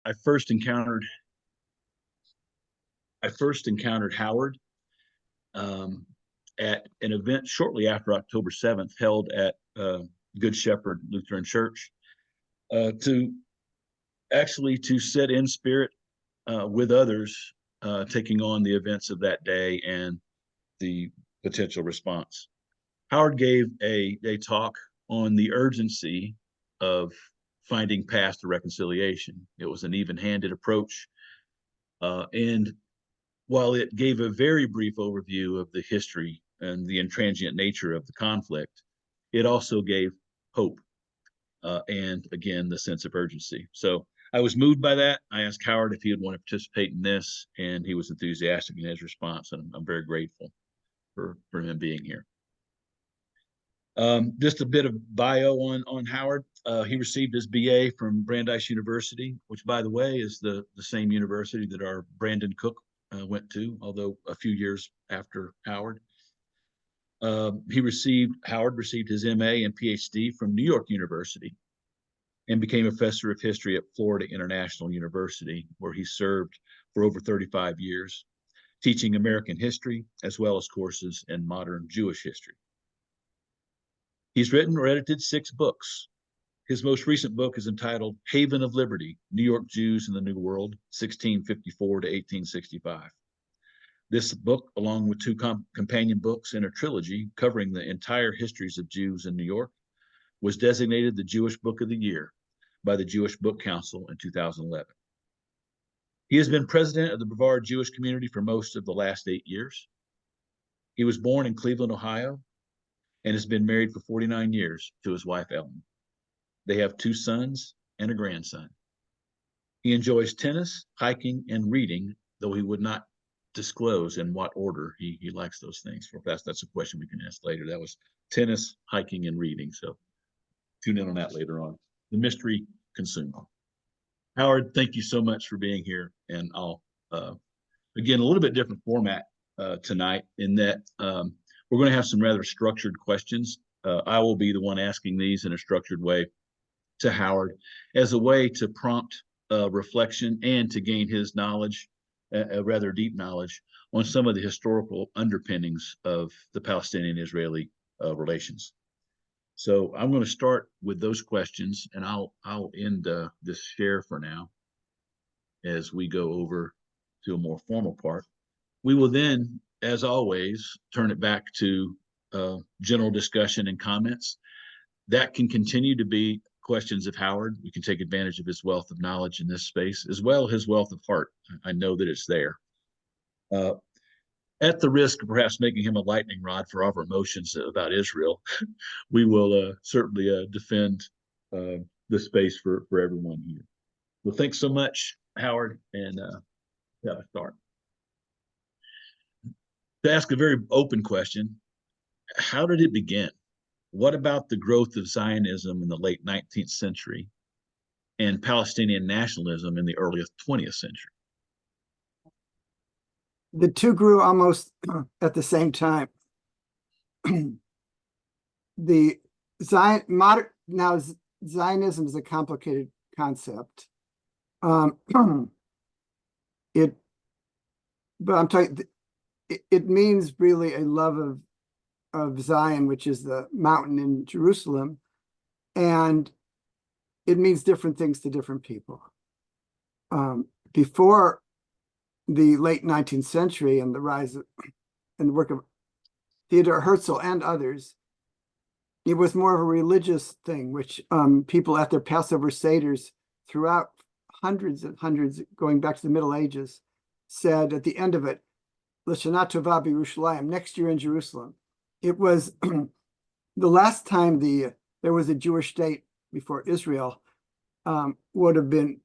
I first encountered Howard um, at an event shortly after October 7th, held at Good Shepherd Lutheran Church, to sit in spirit with others, taking on the events of that day and the potential response. Howard gave a talk on the urgency of finding paths to reconciliation. It was an even-handed approach, and while it gave a very brief overview of the history and the intransient nature of the conflict, it also gave hope, and again, the sense of urgency. So I was moved by that. I asked Howard if he would want to participate in this, and he was enthusiastic in his response, and I'm very grateful for him being here. Just a bit of bio on Howard. He received his BA from Brandeis University, which, by the way, is the same university that our Brandon Cook went to, although a few years after Howard. Howard received his MA and PhD from New York University and became a professor of history at Florida International University, where he served for over 35 years, teaching American history as well as courses in modern Jewish history. He's written or edited 6 books. His most recent book is entitled Haven of Liberty, New York Jews in the New World, 1654 to 1865. This book, along with 2 companion books and a trilogy covering the entire histories of Jews in New York, was designated the Jewish Book of the Year by the Jewish Book Council in 2011. He has been president of the Brevard Jewish community for most of the last 8 years. He was born in Cleveland, Ohio, and has been married for 49 years to his wife, Ellen. They have 2 sons and a grandson. He enjoys tennis, hiking, and reading, though he would not disclose in what order he likes those things. That's a question we can ask later. That was tennis, hiking, and reading. So tune in on that later on. The mystery consumed. Howard, thank you so much for being here. And I'll, again, a little bit different format tonight in that we're going to have some rather structured questions. I will be the one asking these in a structured way to Howard as a way to prompt reflection and to gain his knowledge, a rather deep knowledge, on some of the historical underpinnings of the Palestinian-Israeli relations. So I'm going to start with those questions, and I'll end this share for now as we go over to a more formal part. We will then, as always, turn it back to general discussion and comments. That can continue to be questions of Howard. We can take advantage of his wealth of knowledge in this space, as well as his wealth of heart. I know that it's there. At the risk of perhaps making him a lightning rod for our emotions about Israel, we will certainly defend the space for everyone here. Well, thanks so much, Howard, and have a start. To ask a very open question, how did it begin? What about the growth of Zionism in the late 19th century and Palestinian nationalism in the early 20th century? The 2 grew almost at the same time. Zionism is a complicated concept. But I'm talking. It means really a love of Zion, which is the mountain in Jerusalem, and it means different things to different people. Before the late 19th century and the rise of, and the work of Theodor Herzl and others, it was more of a religious thing, which people at their Passover Seders throughout hundreds and hundreds, going back to the Middle Ages, said at the end of it, L'Shana Tova b'Yerushalayim, next year in Jerusalem. It was the last time there was a Jewish state before Israel would have been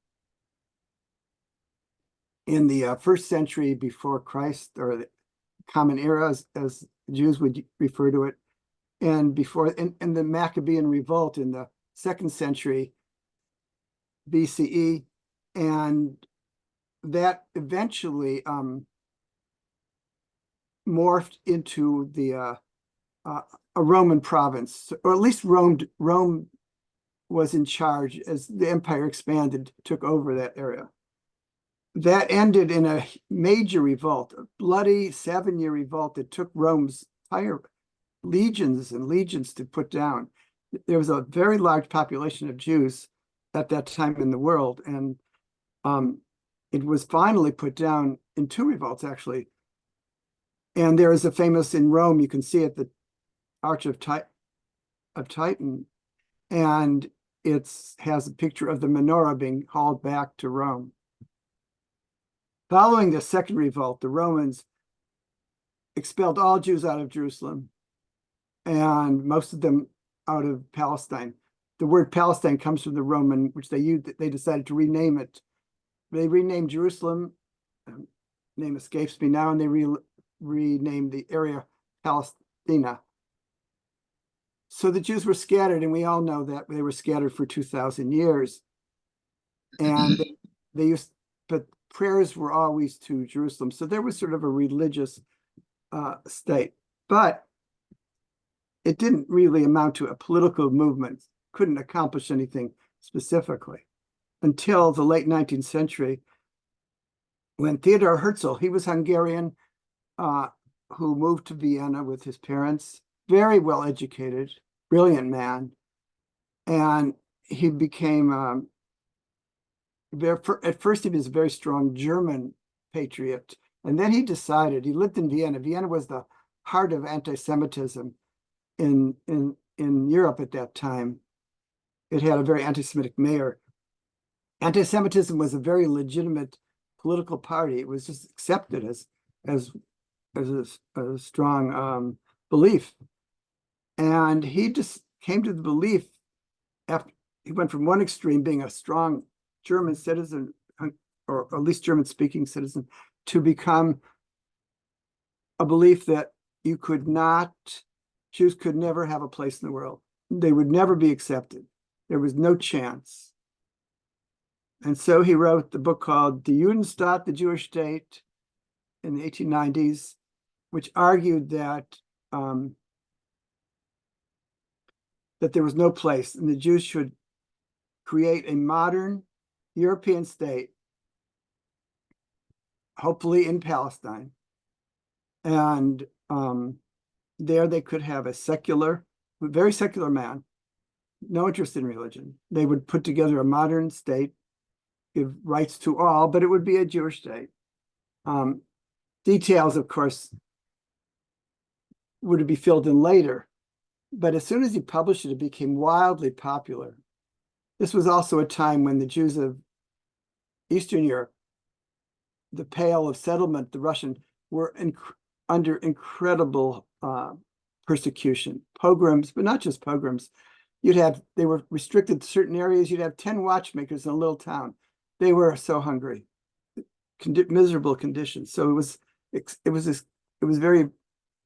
in the 1st century before Christ, or the Common Era, as Jews would refer to it, and before in the Maccabean Revolt in the 2nd century BCE, and that eventually morphed into a Roman province, or at least Rome was in charge as the empire expanded, took over that area. That ended in a major revolt, a bloody 7-year revolt that took Rome's entire legions and legions to put down. There was a very large population of Jews at that time in the world, and it was finally put down in 2 revolts, actually. And there is a famous, in Rome, you can see it, the Arch of Titan, and it has a picture of the menorah being hauled back to Rome. Following the second revolt, the Romans expelled all Jews out of Jerusalem, and most of them out of Palestine. The word Palestine comes from the Roman, which they used. They decided to rename it. They renamed Jerusalem, name escapes me now, and they renamed the area Palestina. So the Jews were scattered, and we all know that they were scattered for 2,000 years. And they used, but prayers were always to Jerusalem. So there was sort of a religious state, but it didn't really amount to a political movement, couldn't accomplish anything specifically until the late 19th century, when Theodor Herzl, he was Hungarian, who moved to Vienna with his parents, very well educated, brilliant man. And he became, at first he was a very strong German patriot. And then he decided, he lived in Vienna. Vienna was the heart of anti-Semitism in Europe at that time. It had a very anti-Semitic mayor. Anti-Semitism was a very legitimate political party. It was just accepted as a strong belief. And he just came to the belief, after he went from one extreme, being a strong German citizen, or at least German-speaking citizen, to become a belief that Jews could never have a place in the world. They would never be accepted. There was no chance. And so he wrote the book called The Judenstaat, the Jewish State, in the 1890s, which argued that that there was no place, and the Jews should create a modern European state, hopefully in Palestine. And there they could have a very secular man, no interest in religion. They would put together a modern state, give rights to all, but it would be a Jewish state. Details, of course, would be filled in later. But as soon as he published it, it became wildly popular. This was also a time when the Jews of Eastern Europe, the Pale of Settlement, the Russian, were under incredible persecution, pogroms, but not just pogroms. They were restricted to certain areas. You'd have 10 watchmakers in a little town. They were so hungry, miserable conditions. So it was very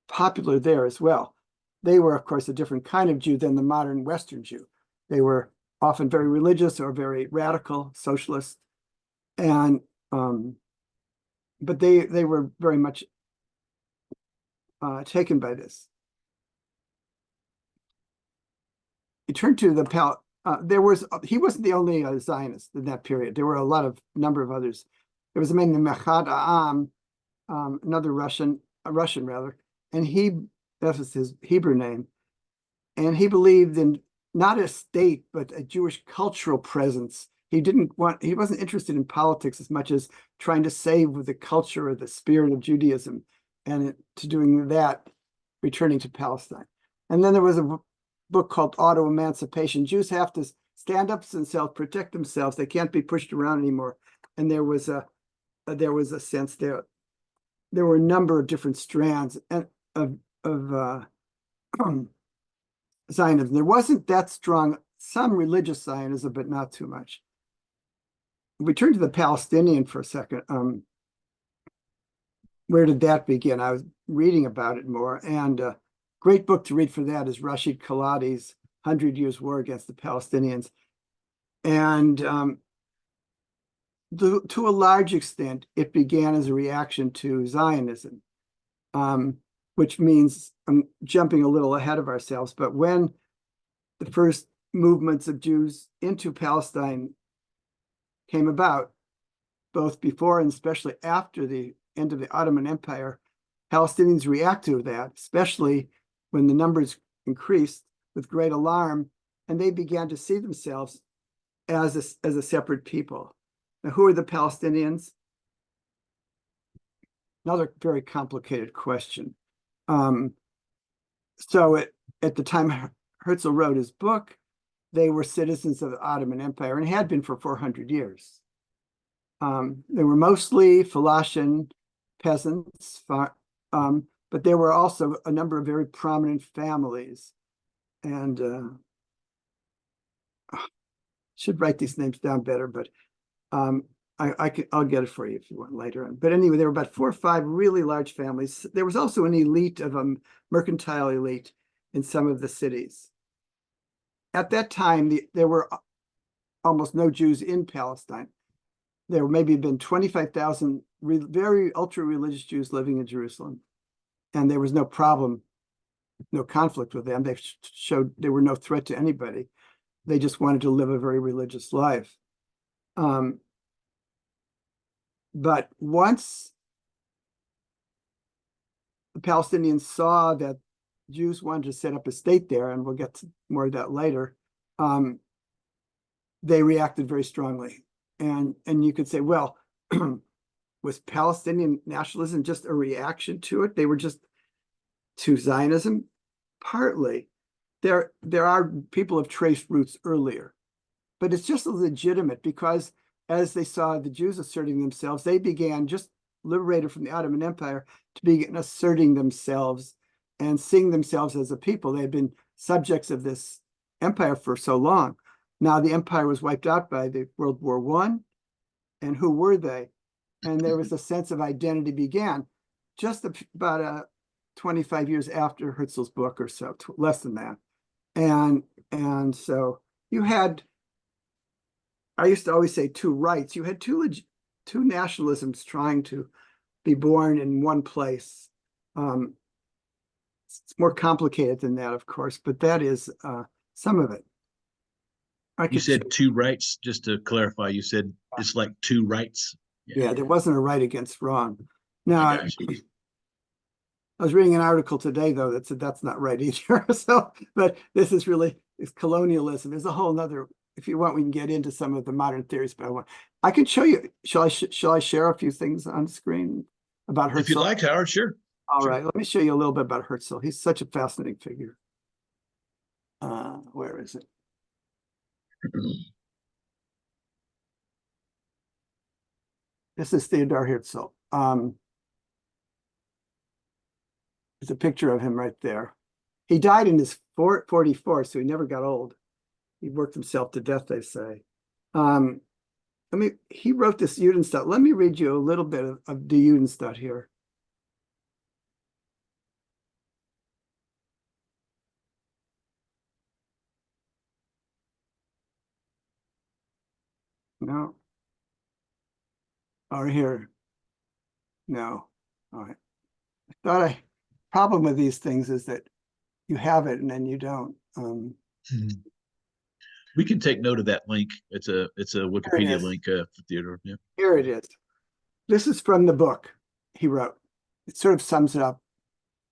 popular there as well. They were, of course, a different kind of Jew than the modern Western Jew. They were often very religious or very radical, socialist, and but they were very much taken by this. He turned to the he wasn't the only Zionist in that period. There were a number of others. There was a man named Mechad A'am, another Russian rather, and that was his Hebrew name, and he believed in not a state but a Jewish cultural presence. He wasn't interested in politics as much as trying to save the culture or the spirit of Judaism, and to doing that, returning to Palestine. And then there was a book called Auto-Emancipation. Jews have to stand up for themselves, protect themselves. They can't be pushed around anymore. And there was a sense there were a number of different strands of Zionism. There wasn't that strong, some religious Zionism, but not too much. We turn to the Palestinian for a second. Where did that begin? I was reading about it more, and a great book to read for that is Rashid Khaladi's 100 Years' War Against the Palestinians. And to a large extent, it began as a reaction to Zionism, which means I'm jumping a little ahead of ourselves, but when the first movements of Jews into Palestine came about, both before and especially after the end of the Ottoman Empire, Palestinians reacted to that, especially when the numbers increased, with great alarm, and they began to see themselves as a separate people. Now, who are the Palestinians? Another very complicated question. So at the time Herzl wrote his book, they were citizens of the Ottoman Empire and had been for 400 years. They were mostly Falashan peasants, but there were also a number of very prominent families. And should write these names down better, but I'll get it for you if you want later on. But anyway, there were about 4 or 5 really large families. There was also an elite of a mercantile elite in some of the cities. At that time, there were almost no Jews in Palestine. There maybe been 25,000 very ultra-religious Jews living in Jerusalem, and there was no problem, no conflict with them. They showed they were no threat to anybody. They just wanted to live a very religious life. But once the Palestinians saw that Jews wanted to set up a state there, and we'll get to more of that later, they reacted very strongly. And you could say, well, was Palestinian nationalism just a reaction to it? They were just to Zionism? Partly. There are people who have traced roots earlier, but it's just legitimate because as they saw the Jews asserting themselves, they began, just liberated from the Ottoman Empire, to begin asserting themselves and seeing themselves as a people. They had been subjects of this empire for so long. Now the empire was wiped out by the World War I, and who were they? And there was a sense of identity began just about 25 years after Herzl's book, or so, less than that. And so you had, I used to always say, 2 rights. You had two nationalisms trying to be born in one place. It's more complicated than that, of course, but that is some of it. You said 2 rights, just to clarify, you said it's like 2 rights. Yeah, there wasn't a right against wrong. Now, I was reading an article today, though, that said that's not right either. So, but this is really, it's colonialism. There's a whole nother, if you want, we can get into some of the modern theories, but I can show you. Shall I share a few things on screen about Herzl? If you'd like, Howard, sure. All Sure. right, let me show you a little bit about Herzl. He's such a fascinating figure. Where is it? This is Theodor Herzl. There's a picture of him right there. He died in his 44, so he never got old. He worked himself to death, they say. He wrote this Judenstadt. Let me read you a little bit of the Judenstadt here. No. Or here. No. All right. Problem with these things is that you have it and then you don't. We can take note of that link. It's a Wikipedia link for Theodore. Yeah. Here it is. This is from the book he wrote. It sort of sums it up.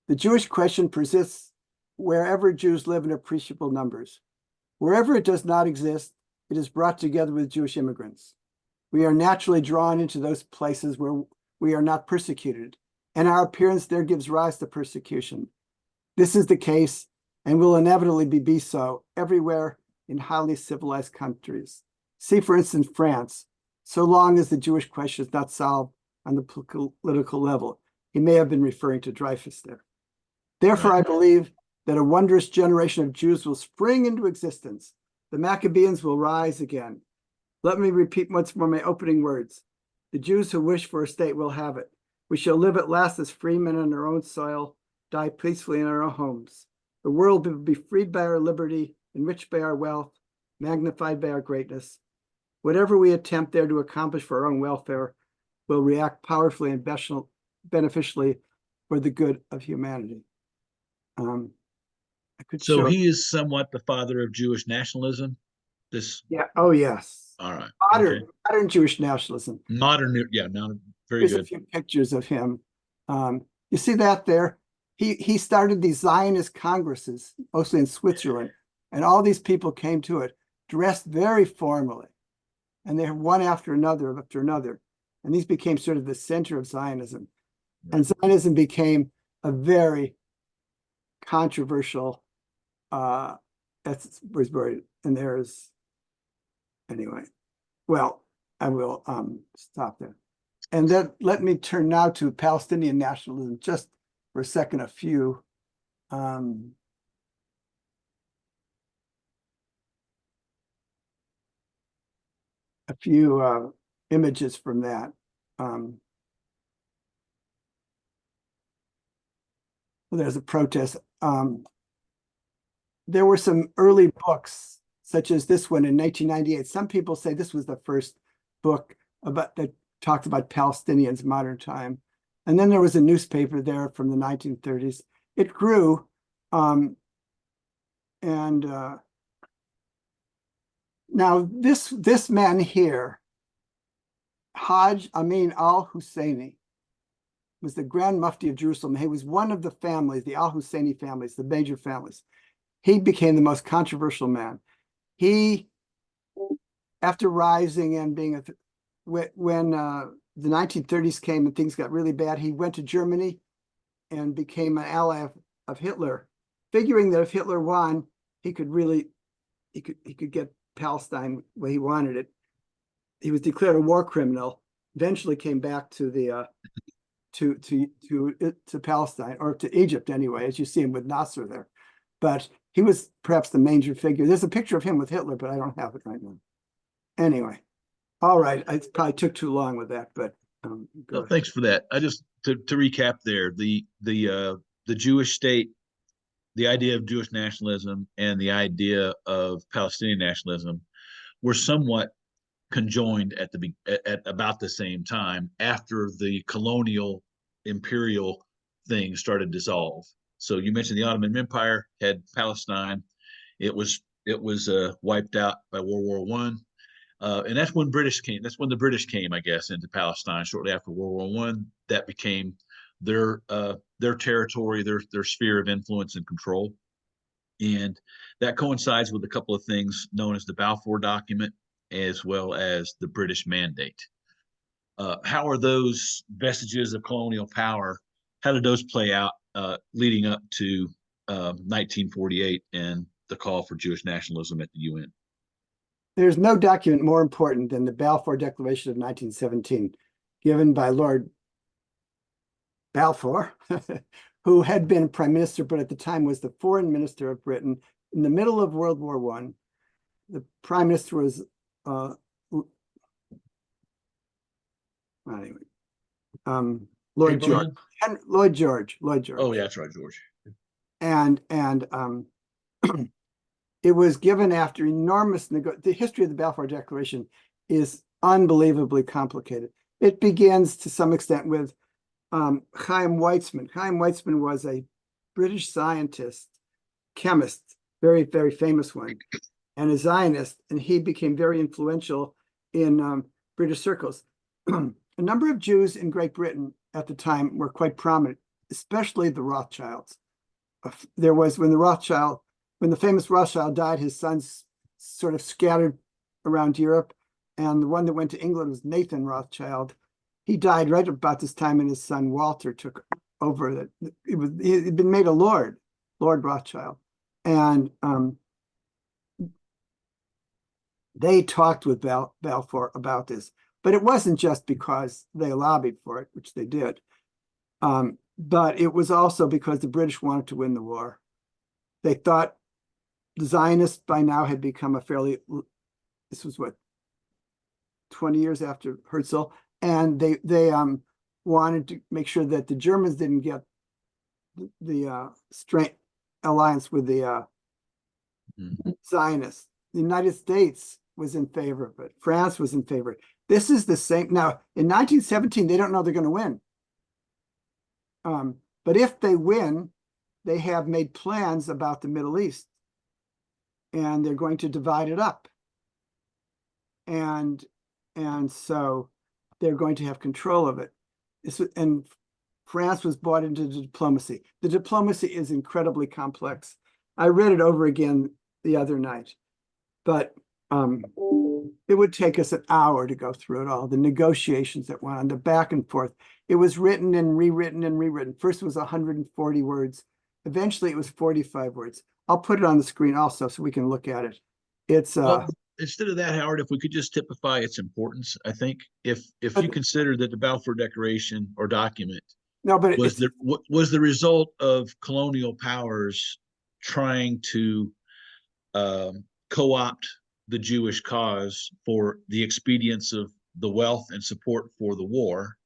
The Jewish question persists wherever Jews live in appreciable numbers. Wherever it does not exist, it is brought together with Jewish immigrants. We are naturally drawn into those places where we are not persecuted, and our appearance there gives rise to persecution. This is the case, and will inevitably be so everywhere in highly civilized countries. See, for instance, France. So long as the Jewish question is not solved on the political level. He may have been referring to Dreyfus there. Therefore, I believe that a wondrous generation of Jews will spring into existence. The Maccabeans will rise again. Let me repeat once more my opening words. The Jews who wish for a state will have it. We shall live at last as freemen on our own soil, die peacefully in our own homes. The world will be freed by our liberty, enriched by our wealth, magnified by our greatness. Whatever we attempt there to accomplish for our own welfare will react powerfully and beneficially for the good of humanity. I could So show. he is somewhat the father of Jewish nationalism. This, Yeah. Oh, yes. all right, okay. Modern Jewish nationalism. Modern, yeah, now very Here's a good. few pictures of him. You see that there? He started these Zionist congresses, mostly in Switzerland, and all these people came to it, dressed very formally, and they're one after another, and these became sort of the center of Zionism. And Zionism became a very controversial. That's where's buried, and there's anyway. Well, I will stop there. And then let me turn now to Palestinian nationalism just for a second, a few images from that. There's a protest. There were some early books, such as this one in 1998. Some people say this was the first book that talked about Palestinians in modern time. And then there was a newspaper there from the 1930s. It grew. Now this man here, Hajj Amin al-Husseini, was the Grand Mufti of Jerusalem. He was one of the families, the al-Husseini families, the major families. He became the most controversial man. He, after rising and being when the 1930s came and things got really bad, he went to Germany and became an ally of Hitler, figuring that if Hitler won, he could get Palestine where he wanted it. He was declared a war criminal. Eventually, came back to the to Palestine, or to Egypt anyway, as you see him with Nasser there. But he was perhaps the major figure. There's a picture of him with Hitler, but I don't have it right now. Anyway, all right. I probably took too long with that, but No, thanks for that. I just to recap there, the Jewish state, the idea of Jewish nationalism and the idea of Palestinian nationalism were somewhat conjoined at about the same time after the colonial imperial thing started to dissolve. So you mentioned the Ottoman Empire had Palestine. It was wiped out by World War One. And that's when British came. That's when the British came, I guess, into Palestine shortly after World War One. That became their territory, their sphere of influence and control. And that coincides with a couple of things known as the Balfour Document, as well as the British Mandate. How are those vestiges of colonial power? How did those play out leading up to 1948 and the call for Jewish nationalism at the UN? There's no document more important than the Balfour Declaration of 1917, given by Lord Balfour, who had been prime minister, but at the time was the foreign minister of Britain. In the middle of World War One, the prime minister was anyway, Lloyd George. Lloyd George. Oh, yeah, that's right, George. And it was given after enormous the history of the Balfour Declaration is unbelievably complicated. It begins to some extent with Chaim Weizmann. Chaim Weizmann was a British scientist, chemist, very, very famous one, and a Zionist, and he became very influential in British circles. A number of Jews in Great Britain at the time were quite prominent, especially the Rothschilds. There was when the famous Rothschild died, his sons sort of scattered around Europe, and the one that went to England was Nathan Rothschild. He died right about this time, and his son Walter took over. He had been made a Lord Rothschild, and they talked with Balfour about this. But it wasn't just because they lobbied for it, which they did, but it was also because the British wanted to win the war. They thought the Zionists by now had become this was what, 20 years after Herzl, and they wanted to make sure that the Germans didn't get the straight alliance with the Zionists. The United States was in favor of it. France was in favor. This is the same. Now, in 1917, they don't know they're going to win. But if they win, they have made plans about the Middle East, and they're going to divide it up. And so they're going to have control of it. And France was bought into the diplomacy. The diplomacy is incredibly complex. I read it over again the other night, but it would take us an hour to go through it all. The negotiations that went on, the back and forth. It was written and rewritten and rewritten. First it was 140 words. Eventually it was 45 words. I'll put it on the screen also so we can look at it. It's Well, instead of that, Howard, if we could just typify its importance, I think if you consider that the Balfour Declaration or document no, but was the result of colonial powers trying to co-opt the Jewish cause for the expedience of the wealth and support for the war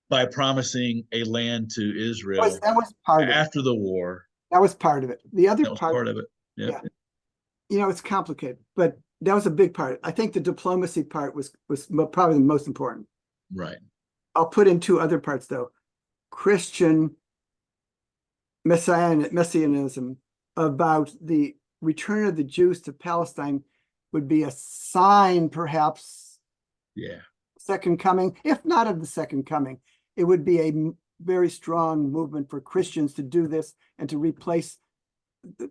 by promising a land to Israel that was part of after the war. That was part of it. The other That was part of it. Yeah. It's complicated, but that was a big part. I think the diplomacy part was probably the most important. Right. I'll put in two other parts though. Christian messianism about the return of the Jews to Palestine would be a sign, perhaps, second coming, if not of the second coming. It would be a very strong movement for Christians to do this and to replace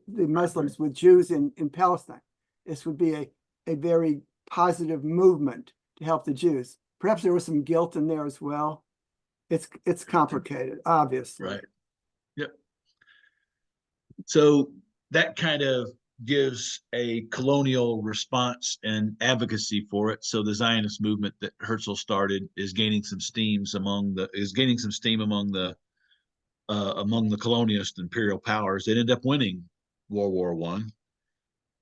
the Muslims with Jews in Palestine. This would be a very positive movement to help the Jews. Perhaps there was some guilt in there as well. It's complicated, obviously. Right. Yep. So that kind of gives a colonial response and advocacy for it. So the Zionist movement that Herzl started is gaining some steam among the colonialist imperial powers. They ended up winning World War One,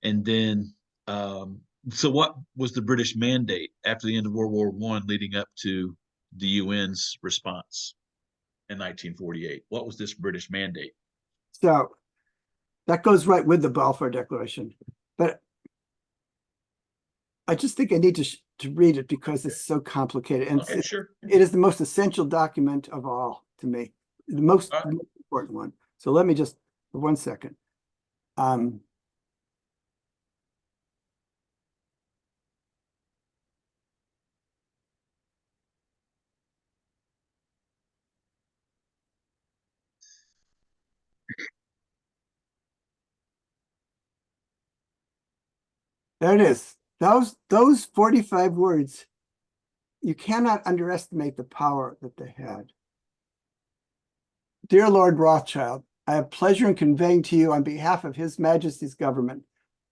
and then so what was the British mandate after the end of World War One, leading up to the UN's response in 1948? What was this British mandate? So that goes right with the Balfour Declaration, but I just think I need to read it because it's so complicated, and Sure. It is the most essential document of all to me, the most important one. So let me just for 1 second. There it is. Those 45 words, you cannot underestimate the power that they had. Dear Lord Rothschild, I have pleasure in conveying to you on behalf of His Majesty's government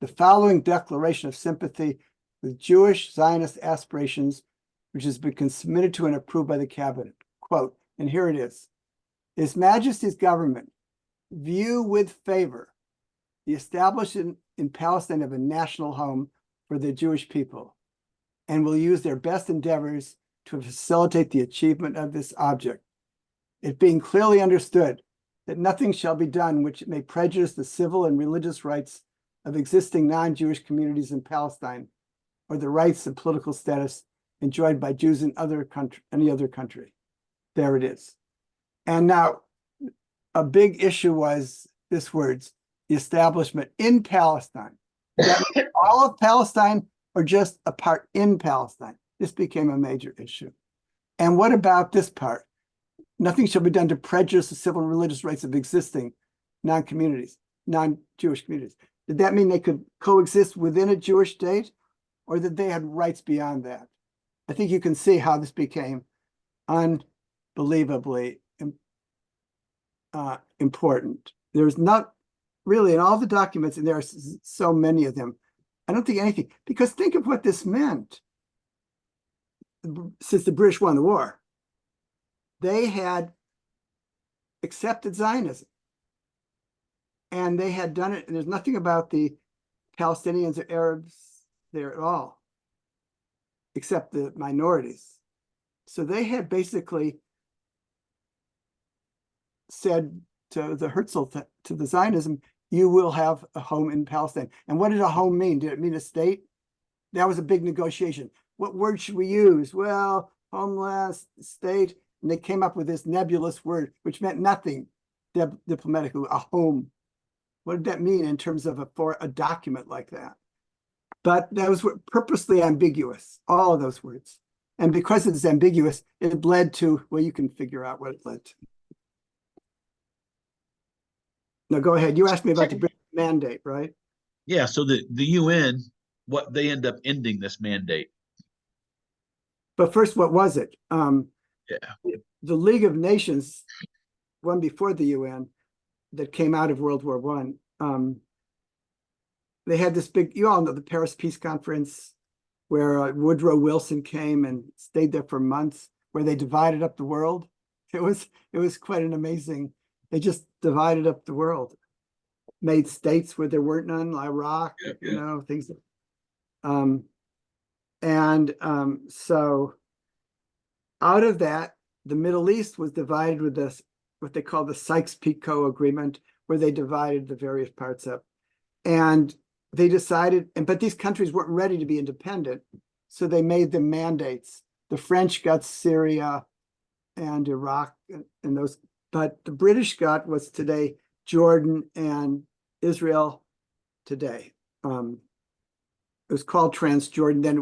the following declaration of sympathy with Jewish Zionist aspirations, which has been submitted to and approved by the cabinet. Quote, and here it is. His Majesty's government view with favor the establishment in Palestine of a national home for the Jewish people, and will use their best endeavors to facilitate the achievement of this object. It being clearly understood that nothing shall be done which may prejudice the civil and religious rights of existing non-Jewish communities in Palestine, or the rights and political status enjoyed by Jews in any other country. There it is. And now a big issue was this words, the establishment in Palestine. All of Palestine or just a part in Palestine? This became a major issue. And what about this part? Nothing shall be done to prejudice the civil and religious rights of existing non-Jewish communities. Did that mean they could coexist within a Jewish state, or that they had rights beyond that? I think you can see how this became unbelievably important. There's not really in all the documents, and there are so many of them, I don't think anything, because think of what this meant. Since the British won the war, they had accepted Zionism, and they had done it, and there's nothing about the Palestinians or Arabs there at all, except the minorities. So they had basically said to the Herzl, to the Zionism, you will have a home in Palestine. And what did a home mean? Did it mean a state? That was a big negotiation. What word should we use? Well, homeland, state. And they came up with this nebulous word, which meant nothing. diplomatically, a home. What did that mean in terms of for a document like that? But those were purposely ambiguous, all of those words. And because it's ambiguous, it led to, well, you can figure out what it led to. Now, go ahead. You asked me about the British mandate, right? Yeah, so the UN, what they end up ending this mandate. But first, what was it? Yeah. The League of Nations, one before the UN, that came out of World War One. They had this big, you all know the Paris Peace Conference, where Woodrow Wilson came and stayed there for months, where they divided up the world. It was quite an amazing. They just divided up the world, made states where there weren't none, Iraq, things. So out of that, the Middle East was divided with this, what they call the Sykes-Picot Agreement, where they divided the various parts up. And they decided, but these countries weren't ready to be independent, so they made them mandates. The French got Syria and Iraq and those, but the British got what's today Jordan and Israel today. It was called Transjordan. Then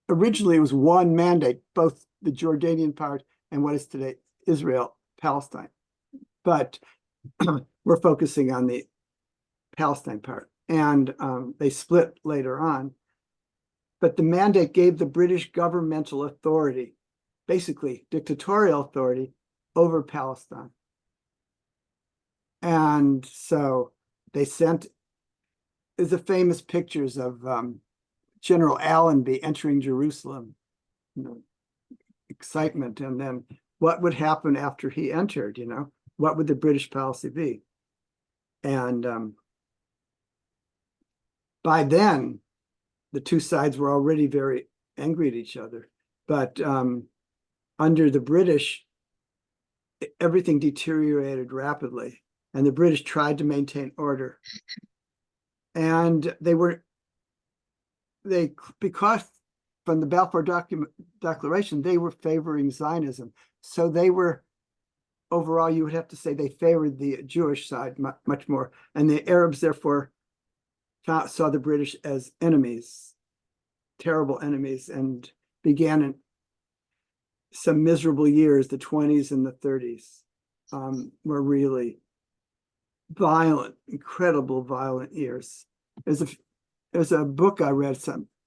originally it was one mandate, both the Jordanian part and what is today Israel-Palestine. But we're focusing on the Palestine part. And they split later on. But the mandate gave the British governmental authority, basically dictatorial authority, over Palestine. And so they sent, there's the famous pictures of General Allenby entering Jerusalem, excitement, and then what would happen after he entered, what would the British policy be? And by then, the two sides were already very angry at each other. But under the British, everything deteriorated rapidly, and the British tried to maintain order. And because from the Balfour Declaration, they were favoring Zionism. So they were, overall, you would have to say they favored the Jewish side much more. And the Arabs, therefore, saw the British as enemies, terrible enemies, and began in some miserable years. The 20s and the 30s were really violent, incredible violent years. There's a book I read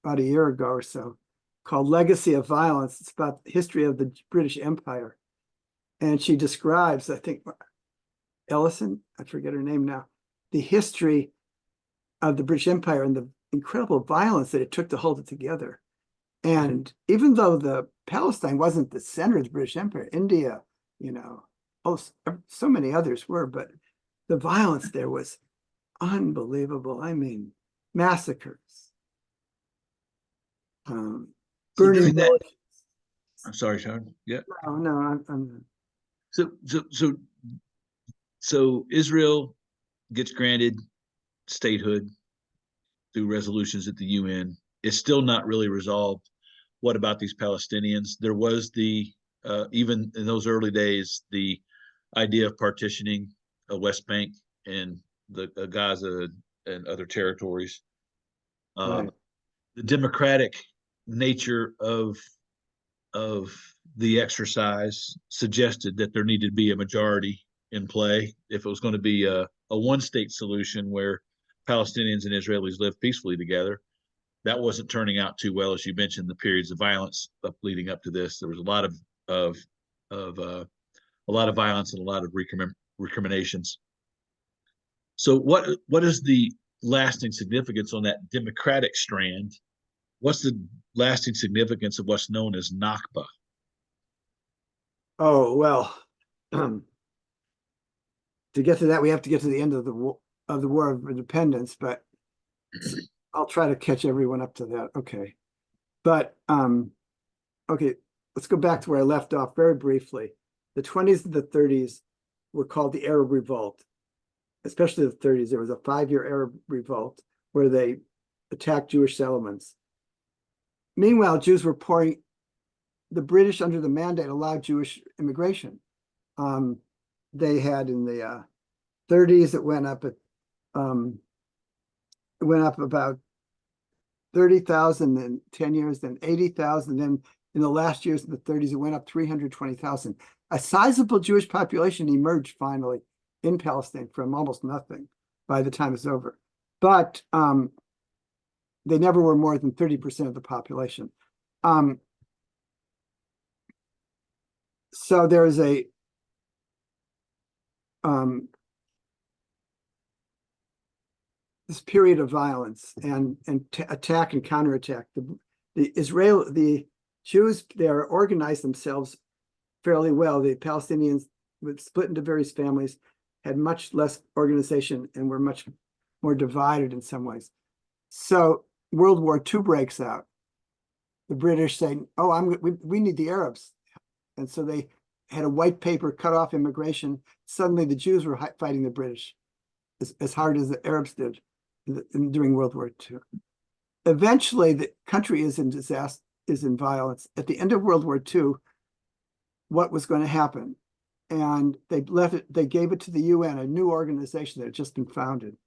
about a year ago or so called Legacy of Violence. It's about the history of the British Empire. And she describes, I think, Ellison, I forget her name now, the history of the British Empire and the incredible violence that it took to hold it together. And even though the Palestine wasn't the center of the British Empire, India, so many others were, but the violence there was unbelievable. I mean, massacres, burning villages. I'm sorry, Sean. Yeah. No, I'm. So Israel gets granted statehood through resolutions at the UN. It's still not really resolved. What about these Palestinians? There was even in those early days, the idea of partitioning a West Bank and the Gaza and other territories. Right. The democratic nature of the exercise suggested that there needed to be a majority in play if it was going to be a one-state solution where Palestinians and Israelis live peacefully together. That wasn't turning out too well, as you mentioned. The periods of violence leading up to this, there was a lot of violence and a lot of recriminations. So, what is the lasting significance on that democratic strand? What's the lasting significance of what's known as Nakba? Oh, well, to get to that, we have to get to the end of the War of Independence, but I'll try to catch everyone up to that. Okay. But, okay, let's go back to where I left off very briefly. The 20s and the 30s were called the Arab Revolt, especially the 30s. There was a 5-year Arab Revolt where they attacked Jewish settlements. Meanwhile, Jews were pouring. The British, under the mandate, allowed Jewish immigration. they had in the 30s, it went up about 30,000 in 10 years, then 80,000. Then in the last years of the 30s, it went up 320,000. A sizable Jewish population emerged finally in Palestine from almost nothing by the time it's over. But they never were more than 30% of the population. So there is a this period of violence and attack and counterattack. The Jews there organized themselves fairly well. The Palestinians would split into various families, had much less organization, and were much more divided in some ways. So World War II breaks out. The British say, "Oh, we need the Arabs," and so they had a white paper, cut off immigration. Suddenly, the Jews were fighting the British as hard as the Arabs did during World War II. Eventually, the country is in disaster, is in violence. At the end of World War II, what was going to happen? And they gave it to the UN, a new organization that had just been founded.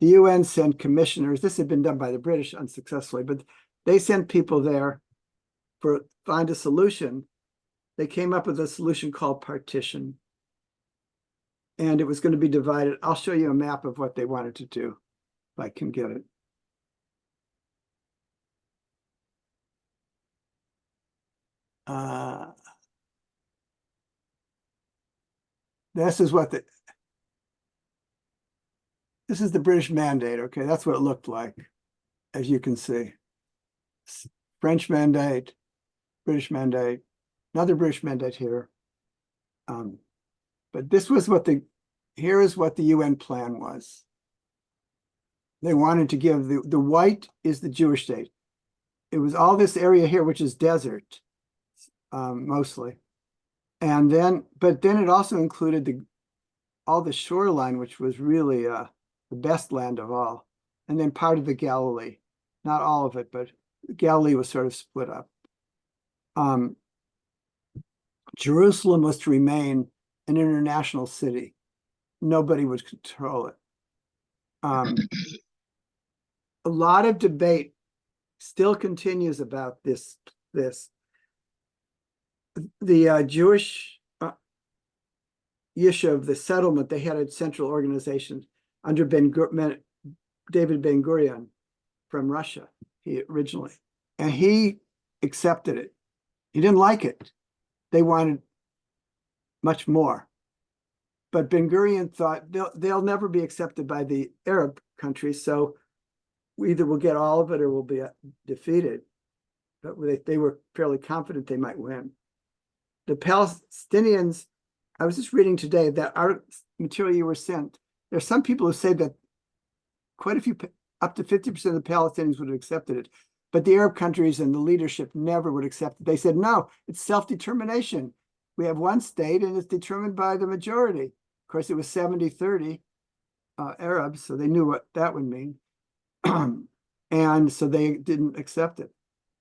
The UN sent commissioners. This had been done by the British unsuccessfully, but they sent people there for find a solution. They came up with a solution called partition. And it was going to be divided. I'll show you a map of what they wanted to do, if I can get it. This is the British mandate. Okay, that's what it looked like, as you can see. French mandate, British mandate, another British mandate here. But this was here is what the UN plan was. They wanted to give the white is the Jewish state. It was all this area here, which is desert, mostly. And but then it also included all the shoreline, which was really the best land of all. And then part of the Galilee, not all of it, but Galilee was sort of split up. Jerusalem was to remain an international city. Nobody would control it. A lot of debate still continues about this. The Jewish Yishuv, the settlement, they had a central organization under David Ben-Gurion from Russia, originally. And he accepted it. He didn't like it. They wanted much more. But Ben-Gurion thought they'll never be accepted by the Arab countries, so we either will get all of it or we'll be defeated. But they were fairly confident they might win. The Palestinians, I was just reading today that our material you were sent, there's some people who say that quite a few, up to 50% of the Palestinians would have accepted it. But the Arab countries and the leadership never would accept it. They said, no, it's self-determination. We have one state and it's determined by the majority. Of course, it was 70-30 Arabs, so they knew what that would mean. And so they didn't accept it,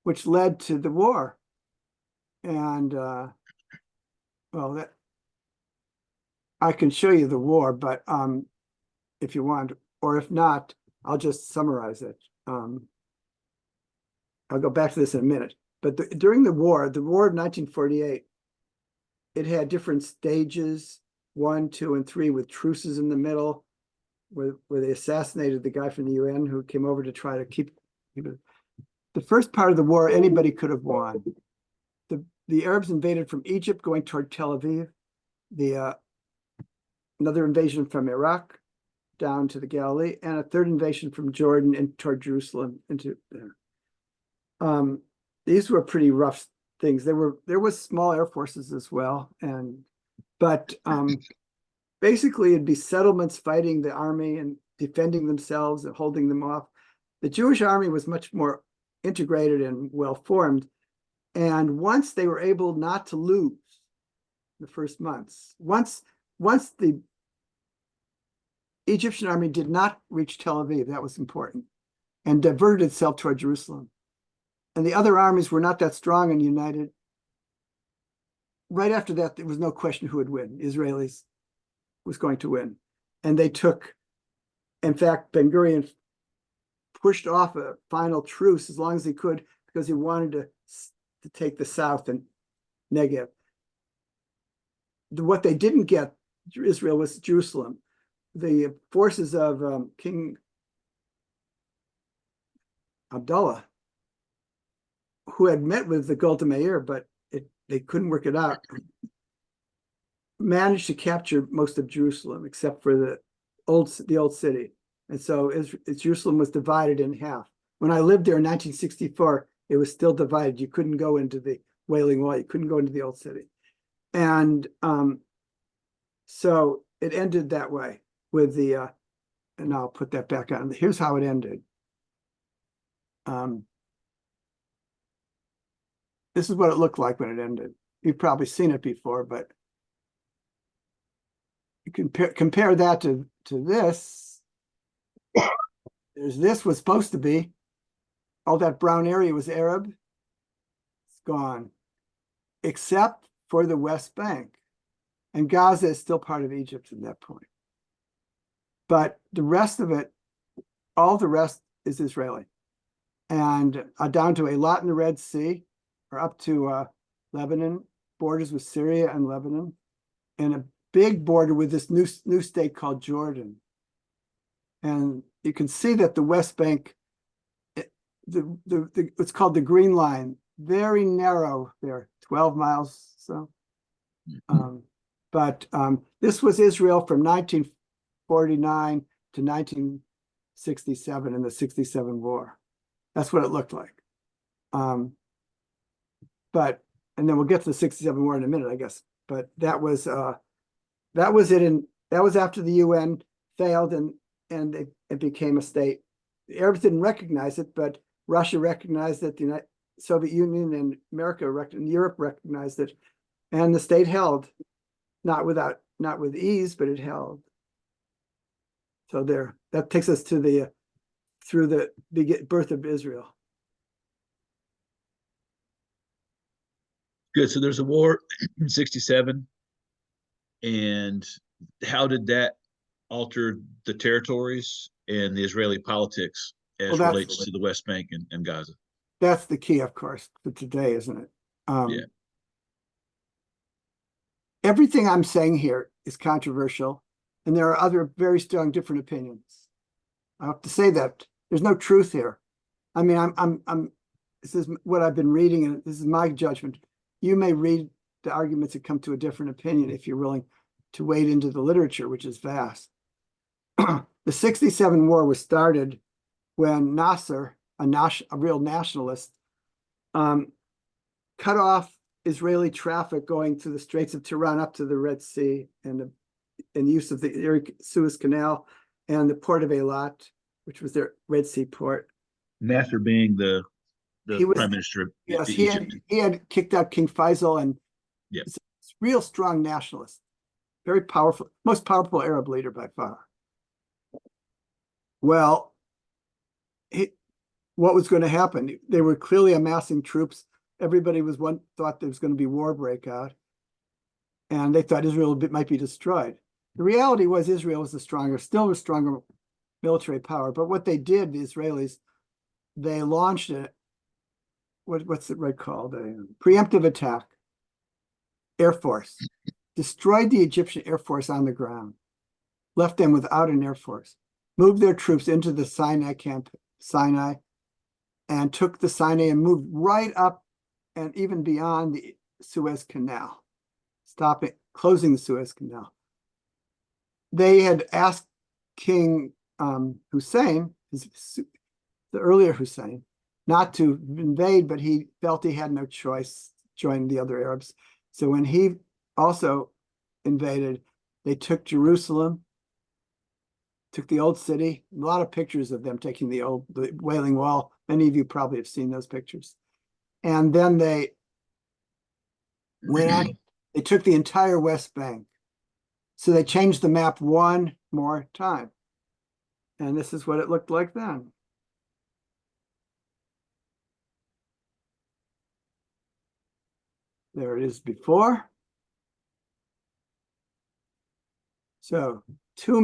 which led to the war. And well, I can show you the war, but if you want, or if not, I'll just summarize it. I'll go back to this in a minute. But during the war of 1948, it had different stages, 1, 2, and 3, with truces in the middle, where they assassinated the guy from the UN who came over to try to keep it. The first part of the war, anybody could have won. The Arabs invaded from Egypt, going toward Tel Aviv. Another invasion from Iraq down to the Galilee, and a third invasion from Jordan and toward Jerusalem into there. These were pretty rough things. There was small air forces as well, but basically it'd be settlements fighting the army and defending themselves and holding them off. The Jewish army was much more integrated and well formed. And once they were able not to lose the first months, once the Egyptian army did not reach Tel Aviv, that was important, and diverted itself toward Jerusalem. And the other armies were not that strong and united. Right after that, there was no question who would win, Israelis was going to win. And they took, in fact, Ben-Gurion pushed off a final truce as long as he could because he wanted to take the south and Negev. What they didn't get, Israel, was Jerusalem. The forces of King Abdullah, who had met with the Golda Meir, but they couldn't work it out, managed to capture most of Jerusalem except for the old city. And so Jerusalem was divided in half. When I lived there in 1964, it was still divided. You couldn't go into the Wailing Wall. You couldn't go into the old city. And so it ended that way with the, and I'll put that back on. Here's how it ended. This is what it looked like when it ended. You've probably seen it before, but you can compare that to this. This was supposed to be, all that brown area was Arab. It's gone, except for the West Bank. And Gaza is still part of Egypt at that point. But the rest of it, all the rest is Israeli. And down to a lot in the Red Sea, or up to Lebanon, borders with Syria and Lebanon, and a big border with this new state called Jordan. And you can see that the West Bank, it's called the Green Line, very narrow there, 12 miles. So, but this was Israel from 1949 to 1967 in the 67 war. That's what it looked like. But, and then we'll get to the 67 war in a minute, I guess. But that was it. That was after the UN failed and it became a state. The Arabs didn't recognize it, but Russia recognized it. The Soviet Union and America and Europe recognized it, and the state held, not with ease, but it held. So there, that takes us to through the birth of Israel. Good. So there's a war in 67. And how did that alter the territories and the Israeli politics as relates to the West Bank and Gaza? That's the key, of course, for today, isn't it? Yeah. Everything I'm saying here is controversial, and there are other very strong different opinions. I have to say that there's no truth here. I mean, this is what I've been reading, and this is my judgment. You may read the arguments and come to a different opinion if you're willing to wade into the literature, which is vast. The 67 war was started when Nasser, a real nationalist, cut off Israeli traffic going through the Straits of Tiran up to the Red Sea and use of the Suez Canal and the port of Eilat, which was their Red Sea port. Nasser being the prime minister of Egypt. He had kicked out King Faisal, and it's a real strong nationalist, very powerful, most powerful Arab leader by far. Well, what was going to happen? They were clearly amassing troops. Everybody thought there was going to be war breakout, and they thought Israel might be destroyed. The reality was Israel was still a stronger military power. But what they did, the Israelis, they launched what's it called? A preemptive attack. Air Force destroyed the Egyptian Air Force on the ground, left them without an Air Force, moved their troops into the Sinai camp, and took the Sinai and moved right up and even beyond the Suez Canal, closing the Suez Canal. They had asked King Hussein, the earlier Hussein, not to invade, but he felt he had no choice, join the other Arabs. So when he also invaded, they took Jerusalem, took the old city. A lot of pictures of them taking the Wailing Wall. Many of you probably have seen those pictures. And then they went on, they took the entire West Bank. So they changed the map one more time. And this is what it looked like then. There it is before. So three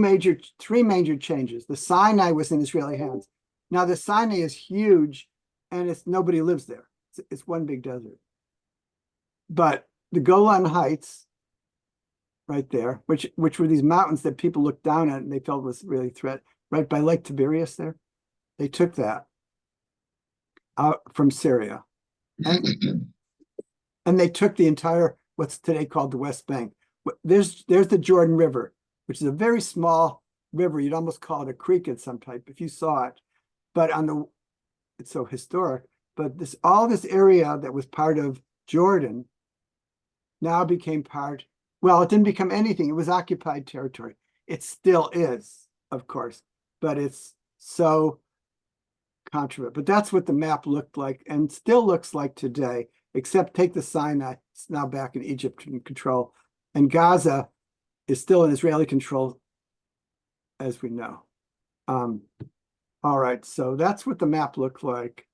major changes. The Sinai was in Israeli hands. Now the Sinai is huge, and nobody lives there. It's one big desert. But the Golan Heights, right there, which were these mountains that people looked down at and they felt was really a threat, right by Lake Tiberias there. They took that out from Syria. And they took the entire, what's today called the West Bank. There's the Jordan River, which is a very small river. You'd almost call it a creek of some type if you saw it. But it's so historic. But all this area that was part of Jordan now became well, it didn't become anything. It was occupied territory. It still is, of course, but it's so controversial. But that's what the map looked like and still looks like today, except take the Sinai. It's now back in Egypt in control. And Gaza is still in Israeli control, as we know. All right, so that's what the map looked like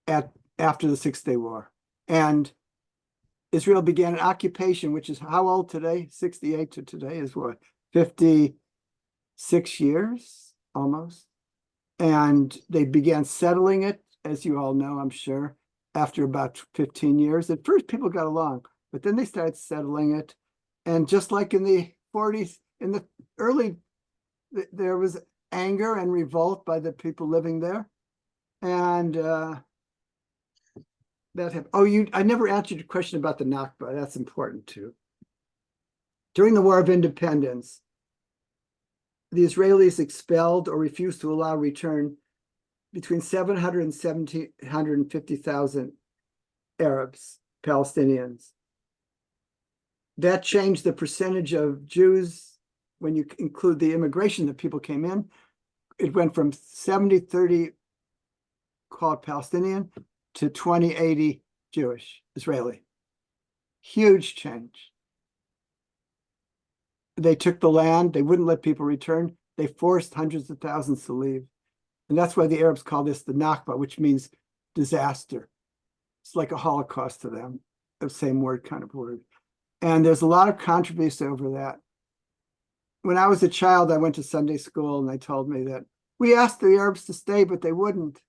after the Six-Day War. And Israel began an occupation, which is how old today? 68 to today is what? 56 years, almost. And they began settling it, as you all know, I'm sure, after about 15 years. At first, people got along, but then they started settling it. And just like in the 40s, in the there was anger and revolt by the people living there. And I never answered your question about the Nakba. That's important too. During the War of Independence, the Israelis expelled or refused to allow return between 700 and 750,000 Arabs, Palestinians. That changed the percentage of Jews when you include the immigration that people came in. It went from 70-30 called Palestinian to 20-80 Jewish, Israeli. Huge change. They took the land. They wouldn't let people return. They forced hundreds of thousands to leave. And that's why the Arabs call this the Nakba, which means disaster. It's like a Holocaust to them, the same word, kind of word. And there's a lot of controversy over that. When I was a child, I went to Sunday school and they told me that we asked the Arabs to stay, but they wouldn't.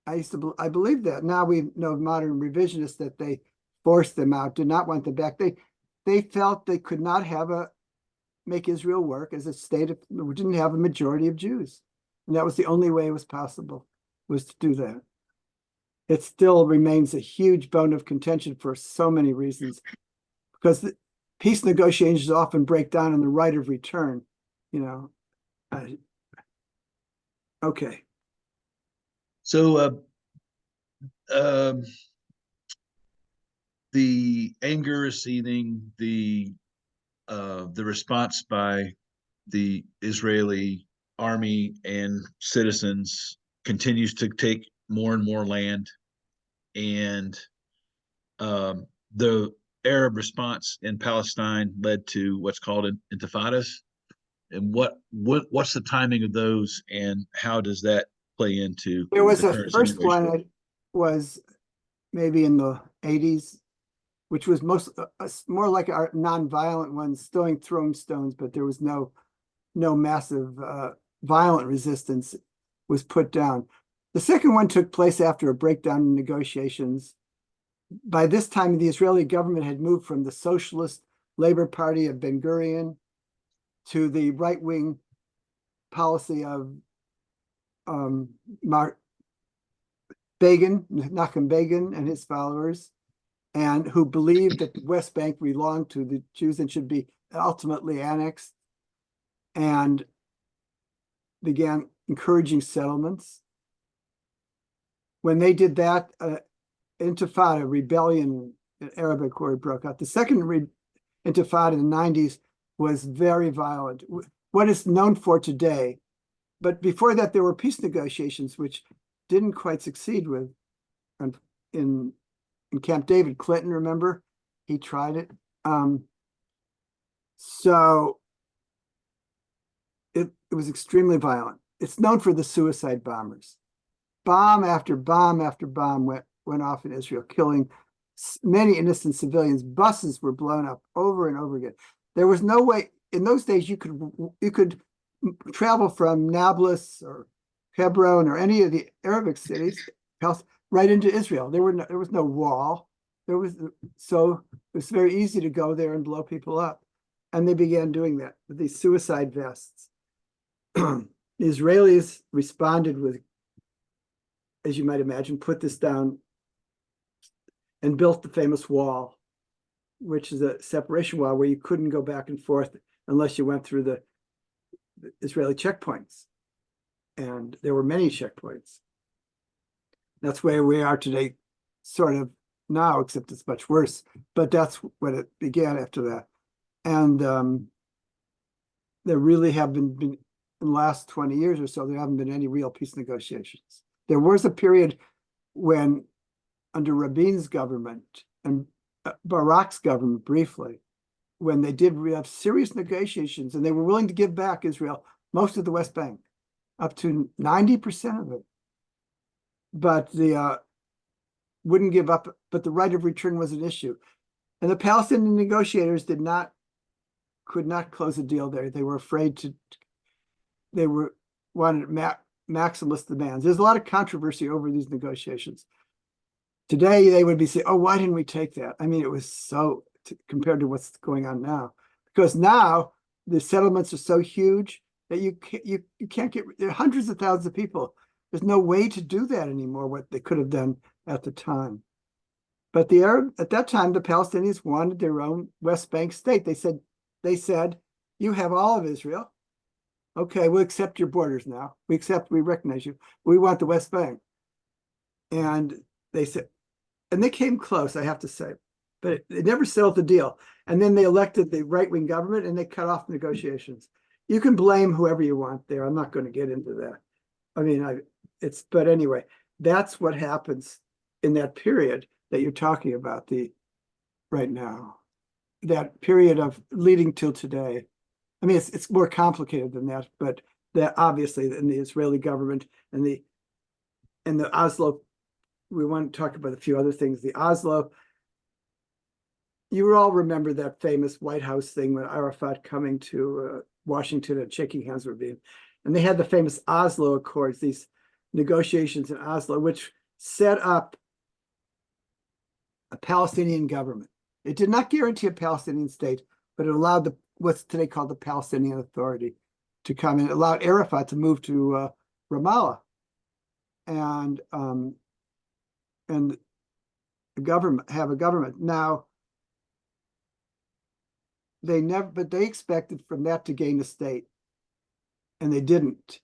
I believe that. Now we know modern revisionists that they forced them out, did not want them back. They felt they could not make Israel work as a state we didn't have a majority of Jews. And that was the only way it was possible, was to do that. It still remains a huge bone of contention for so many reasons, because the peace negotiations often break down on the right of return, okay. So the anger is seething, the response by the Israeli army and citizens continues to take more and more land, and the Arab response in Palestine led to what's called intifadas. And what's the timing of those, and how does that play into There was the a current first situation? one that was maybe in the 80s, which was more like our nonviolent ones, throwing stones, but there was no massive violent resistance was put down. The second one took place after a breakdown in negotiations. By this time, the Israeli government had moved from the Socialist Labor Party of Ben-Gurion to the right-wing policy of Nachum Begin and his followers, and who believed that the West Bank belonged to the Jews and should be ultimately annexed, and began encouraging settlements. When they did that, intifada, rebellion, an Arabic word, broke out. The second intifada in the 90s was very violent, what is known for today. But before that, there were peace negotiations, which didn't quite succeed with. And in Camp David, Clinton, remember, he tried it. So it was extremely violent. It's known for the suicide bombers. Bomb after bomb after bomb went off in Israel, killing many innocent civilians. Buses were blown up over and over again. There was no way in those days you could travel from Nablus or Hebron or any of the Arabic cities right into Israel. There was no wall. So it was very easy to go there and blow people up. And they began doing that with these suicide vests. The Israelis responded with, as you might imagine, put this down and built the famous wall, which is a separation wall where you couldn't go back and forth unless you went through the Israeli checkpoints. And there were many checkpoints. That's where we are today, sort of now, except it's much worse. But that's when it began after that. And there really have been in the last 20 years or so, there haven't been any real peace negotiations. There was a period when, under Rabin's government and Barak's government briefly, when they did have serious negotiations and they were willing to give back Israel most of the West Bank, up to 90% of it. But the wouldn't give up, but the right of return was an issue. And the Palestinian negotiators could not close a deal there. They were afraid to, wanted maximalist demands. There's a lot of controversy over these negotiations. Today, they would be saying, oh, why didn't we take that? I mean, it was so, compared to what's going on now. Because now the settlements are so huge that you can't get, there are hundreds of thousands of people. There's no way to do that anymore, what they could have done at the time. But at that time, the Palestinians wanted their own West Bank state. They said, you have all of Israel. Okay, we'll accept your borders now. We recognize you. We want the West Bank. And they said, and they came close, I have to say, but they never settled the deal. And then they elected the right-wing government and they cut off negotiations. You can blame whoever you want there. I'm not going to get into that. I mean, but anyway, that's what happens in that period that you're talking about right now, that period of leading till today. I mean, it's more complicated than that, but that obviously in the Israeli government and the Oslo, we want to talk about a few other things. The Oslo, you all remember that famous White House thing when Arafat coming to Washington and shaking hands with Rabin. And they had the famous Oslo Accords, these negotiations in Oslo, which set up a Palestinian government. It did not guarantee a Palestinian state, but it allowed what's today called the Palestinian Authority to come in. It allowed Arafat to move to Ramallah and have a government. Now, but they expected from that to gain a state, and they didn't.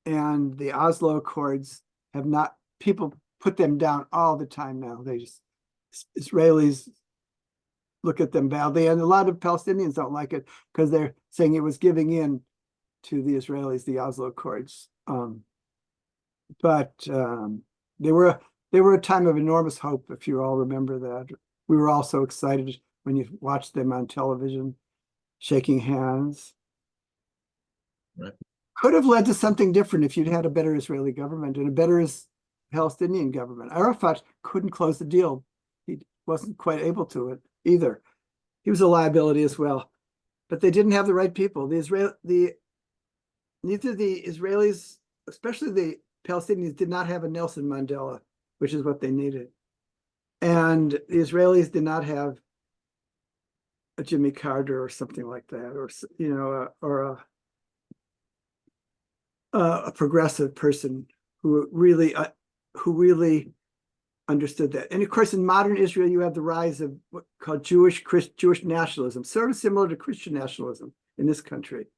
And the Oslo Accords have not, people put them down all the time now. Israelis look at them badly, and a lot of Palestinians don't like it because they're saying it was giving in to the Israelis, the Oslo Accords. But they were a time of enormous hope, if you all remember that. We were all so excited when you watched them on television, shaking hands. Right. Could have led to something different if you'd had a better Israeli government and a better Palestinian government. Arafat couldn't close the deal. He wasn't quite able to it either. He was a liability as well. But they didn't have the right people. Neither the Israelis, especially the Palestinians, did not have a Nelson Mandela, which is what they needed. And the Israelis did not have a Jimmy Carter or something like that, or a progressive person who really understood that. And of course, in modern Israel, you have the rise of what's called Jewish nationalism, sort of similar to Christian nationalism in this country,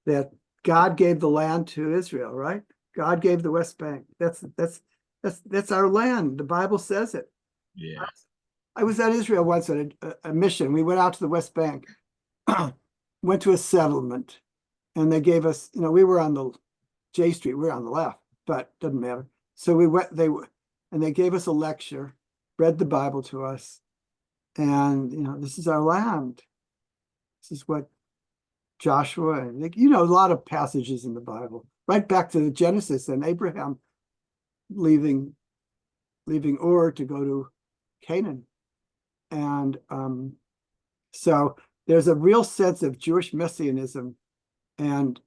that God gave the land to Israel, right? God gave the West Bank. That's our land. The Bible says it. Yeah. I was at Israel once on a mission. We went out to the West Bank, went to a settlement, and they gave us, we were on the J Street, we were on the left, but doesn't matter. So we went, and they gave us a lecture, read the Bible to us, and this is our land. This is what Joshua, and a lot of passages in the Bible, right back to the Genesis and Abraham leaving Ur to go to Canaan. And So there's a real sense of Jewish messianism, and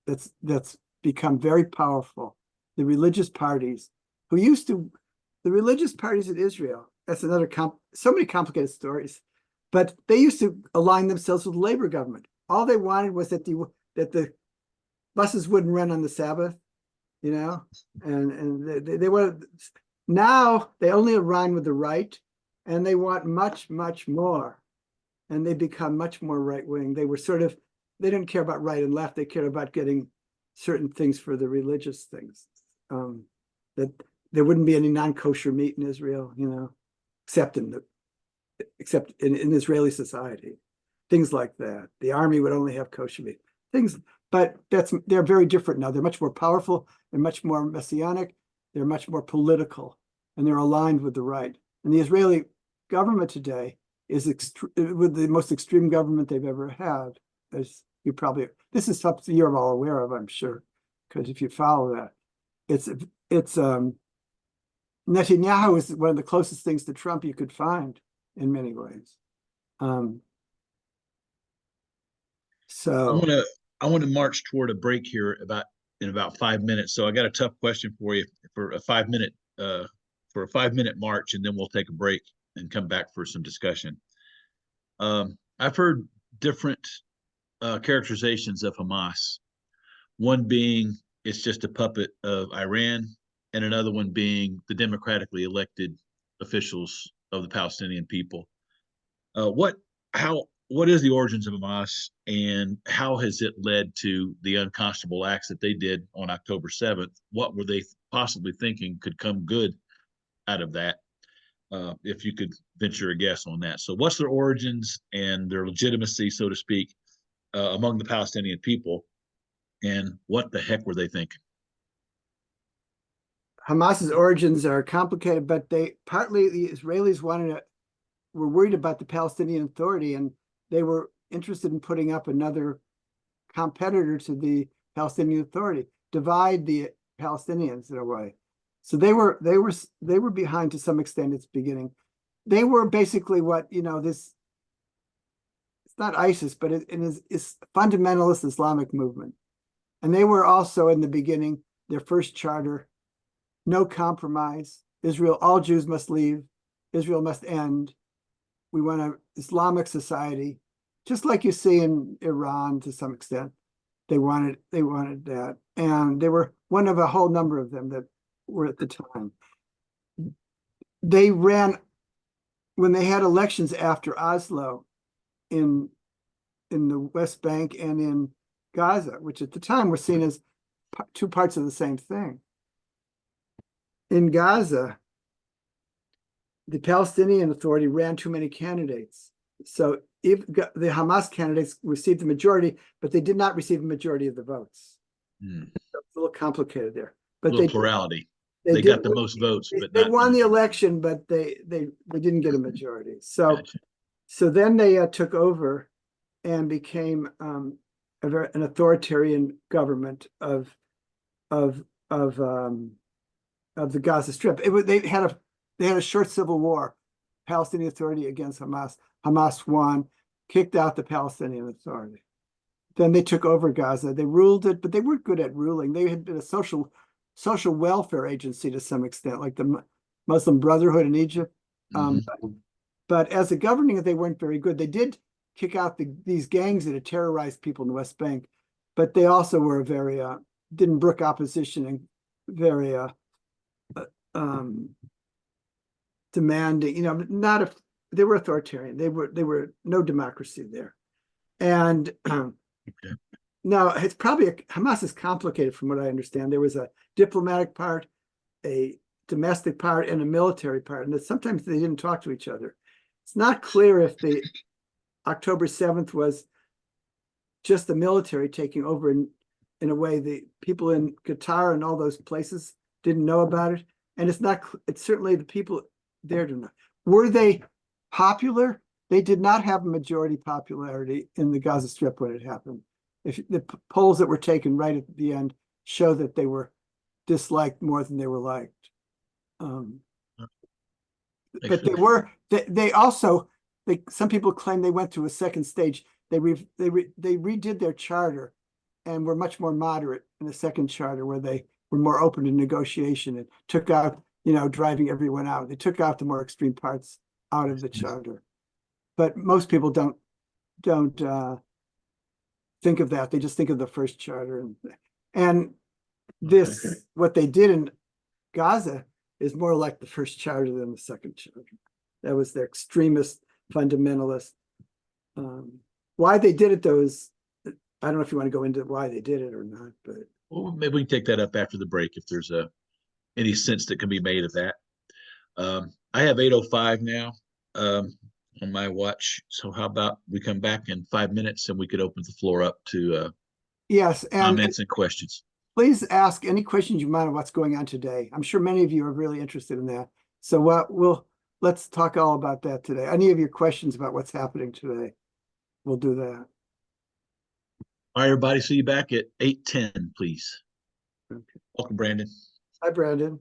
that's become very powerful. The religious parties the religious parties in Israel, that's another so many complicated stories, but they used to align themselves with the labor government. All they wanted was that the buses wouldn't run on the Sabbath, and they were, now they only align with the right, and they want much, much more. And they become much more right-wing. They didn't care about right and left. They cared about getting certain things for the religious things. That there wouldn't be any non-kosher meat in Israel, except in Israeli society. Things like that. The army would only have kosher meat. But they're very different now. They're much more powerful. They're much more messianic. They're much more political, and they're aligned with the right. And the Israeli government today is with the most extreme government they've ever had. As this is something you're all aware of, I'm sure, because if you follow that, it's Netanyahu is one of the closest things to Trump you could find in many ways. So I want to march toward a break here in about 5 minutes. So I got a tough question for you for a 5 minute march, and then we'll take a break and come back for some discussion. I've heard different characterizations of Hamas. One being it's just a puppet of Iran, and another one being the democratically elected officials of the Palestinian people. What is the origins of Hamas, and how has it led to the unconscionable acts that they did on October 7th? What were they possibly thinking could come good out of that? If you could venture a guess on that. So what's their origins and their legitimacy, so to speak, among the Palestinian people, and what the heck were they thinking? Hamas's origins are complicated, but partly the Israelis were worried about the Palestinian Authority, and they were interested in putting up another competitor to the Palestinian Authority, divide the Palestinians in a way. So they were behind to some extent at its beginning. They were basically what, it's not ISIS, but it is fundamentalist Islamic movement. And they were also in the beginning, their first charter, no compromise. Israel, all Jews must leave. Israel must end. We want an Islamic society, just like you see in Iran to some extent. They wanted that. And they were one of a whole number of them that were at the time. They ran, when they had elections after Oslo in the West Bank and in Gaza, which at the time were seen as two parts of the same thing. In Gaza, the Palestinian Authority ran too many candidates. So if the Hamas candidates received the majority, but they did not receive a majority of the votes. It's a little complicated there. But a little plurality. They got the most votes, but they won the election, but they didn't get a majority. So gotcha. So then they took over and became an authoritarian government of the Gaza Strip. They had a short civil war, Palestinian Authority against Hamas. Hamas won, kicked out the Palestinian Authority. Then they took over Gaza. They ruled it, but they weren't good at ruling. They had been a social welfare agency to some extent, like the Muslim Brotherhood in Egypt. But as a governing, they weren't very good. They did kick out these gangs that had terrorized people in the West Bank, but they also were very didn't brook opposition and very demanding. They were authoritarian. They were no democracy there. And now it's probably Hamas is complicated from what I understand. There was a diplomatic part, a domestic part, and a military part, and that sometimes they didn't talk to each other. It's not clear if the October 7th was just the military taking over in a way the people in Qatar and all those places didn't know about it. And it's certainly the people there do not. Were they popular? They did not have a majority popularity in the Gaza Strip when it happened. If the polls that were taken right at the end show that they were disliked more than they were liked. But they also, some people claim they went to a second stage. They redid their charter and were much more moderate in the second charter, where they were more open to negotiation and took out, driving everyone out. They took out the more extreme parts out of the charter. But most people don't think of that. They just think of the first charter. And this, what they did in Gaza is more like the first charter than the second charter. That was their extremist, fundamentalist. Why they did it, though, is, I don't know if you want to go into why they did it or not, but. Well, maybe we can take that up after the break if there's any sense that can be made of that. I have 8:05 now on my watch. So how about we come back in 5 minutes and we could open the floor up to yes, and comments and questions. Please ask any questions you might on what's going on today. I'm sure many of you are really interested in that. So let's talk all about that today. Any of your questions about what's happening today, we'll do that. All right, everybody. See you back at 8:10, please. Okay. Welcome, Brandon. Hi, Brandon.